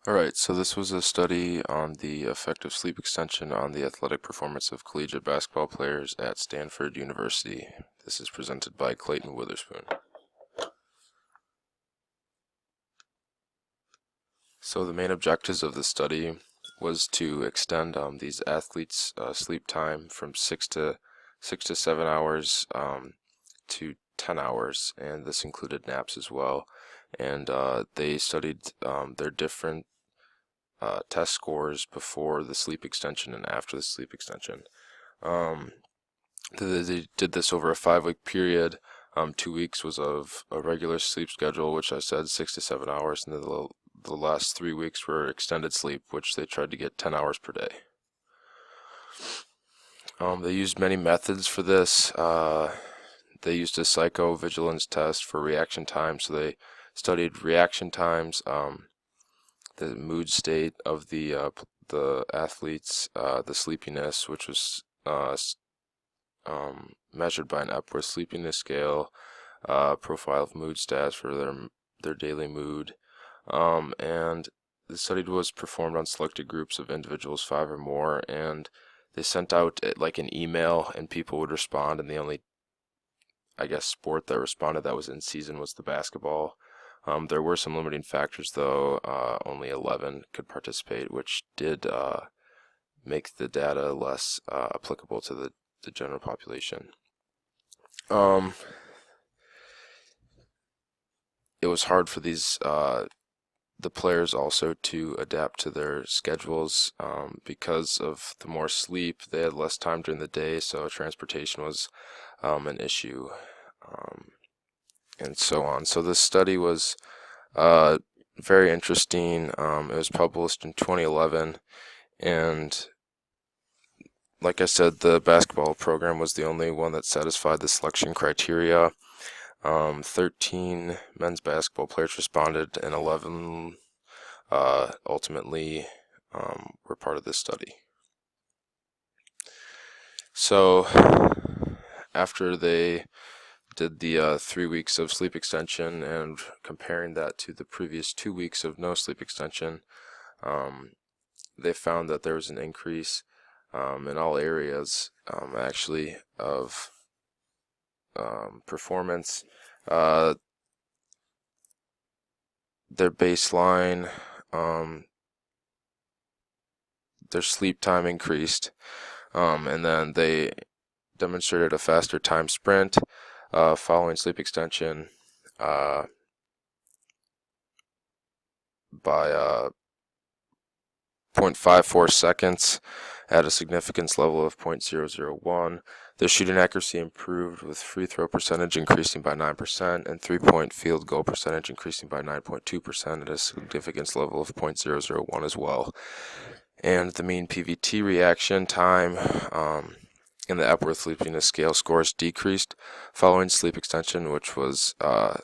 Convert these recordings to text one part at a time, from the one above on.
Alright, so this was a study on the effect of sleep extension on the athletic performance of collegiate basketball players at Stanford University. This is presented by Clayton Witherspoon. So the main objectives of the study was to extend these athletes' sleep time from 6 to 7 hours to 10 hours, and this included naps as well. And they studied their different test scores before the sleep extension and after the sleep extension. Um, they did this over a 5 week period. 2 weeks was of a regular sleep schedule, which I said 6 to 7 hours, and then the last 3 weeks were extended sleep, which they tried to get 10 hours per day. They used many methods for this. They used a psychovigilance test for reaction time, so they studied reaction times, the mood state of the athletes, the sleepiness, which was measured by an Epworth Sleepiness Scale, profile of mood stats for their daily mood, and the study was performed on selected groups of individuals, 5 or more, and they sent out like an email, and people would respond, and the only, I guess, sport that responded that was in season was the basketball. There were some limiting factors, though. Only 11 could participate, which did make the data less applicable to the general population. It was hard for the players also to adapt to their schedules because of the more sleep. They had less time during the day, so transportation was an issue, and so on. So this study was very interesting. It was published in 2011, and like I said, the basketball program was the only one that satisfied the selection criteria. 13 men's basketball players responded, and 11 ultimately were part of this study. So after they did the 3 weeks of sleep extension and comparing that to the previous 2 weeks of no sleep extension, they found that there was an increase in all areas, actually, of performance. Their baseline, their sleep time increased, and then they demonstrated a faster time sprint following sleep extension by 0.54 seconds at a significance level of 0.001. Their shooting accuracy improved, with free throw percentage increasing by 9% and 3-point field goal percentage increasing by 9.2% at a significance level of 0.001 as well. And the mean PVT reaction time in the Epworth Sleepiness Scale scores decreased following sleep extension, which was a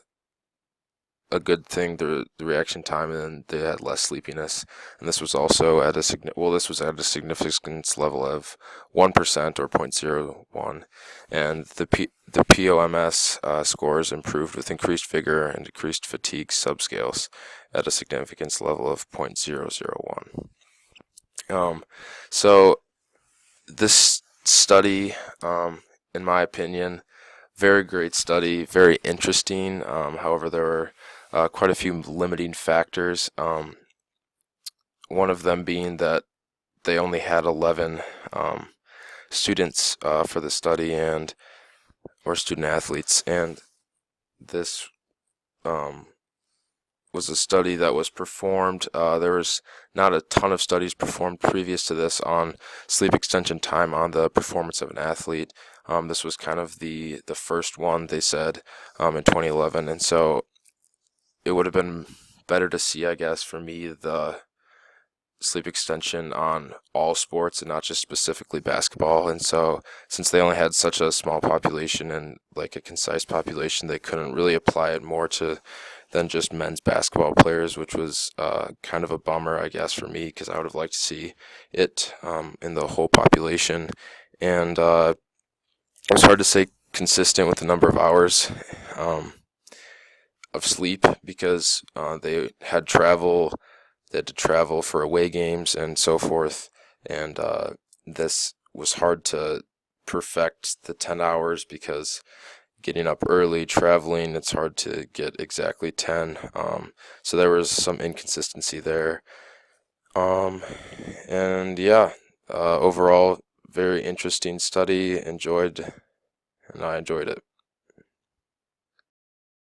good thing. The reaction time, and then they had less sleepiness, and this was also at a significance level of 1% or 0.01, and the POMS scores improved with increased vigor and decreased fatigue subscales at a significance level of 0.001. So this study, in my opinion, very great study, very interesting. However, there were quite a few limiting factors. One of them being that they only had 11 students for the study, or student athletes, and this was a study that was performed. There was not a ton of studies performed previous to this on sleep extension time on the performance of an athlete. This was kind of the first one, they said, in 2011, and so it would have been better to see, I guess, for me, the sleep extension on all sports and not just specifically basketball. And so since they only had such a small population and like a concise population, they couldn't really apply it more to than just men's basketball players, which was kind of a bummer, I guess, for me, because I would have liked to see it in the whole population. And it was hard to say consistent with the number of hours of sleep, because they had travel, they had to travel for away games and so forth, and this was hard to perfect the 10 hours because getting up early, traveling, it's hard to get exactly 10. So there was some inconsistency there. And yeah, overall, very interesting study. And I enjoyed it.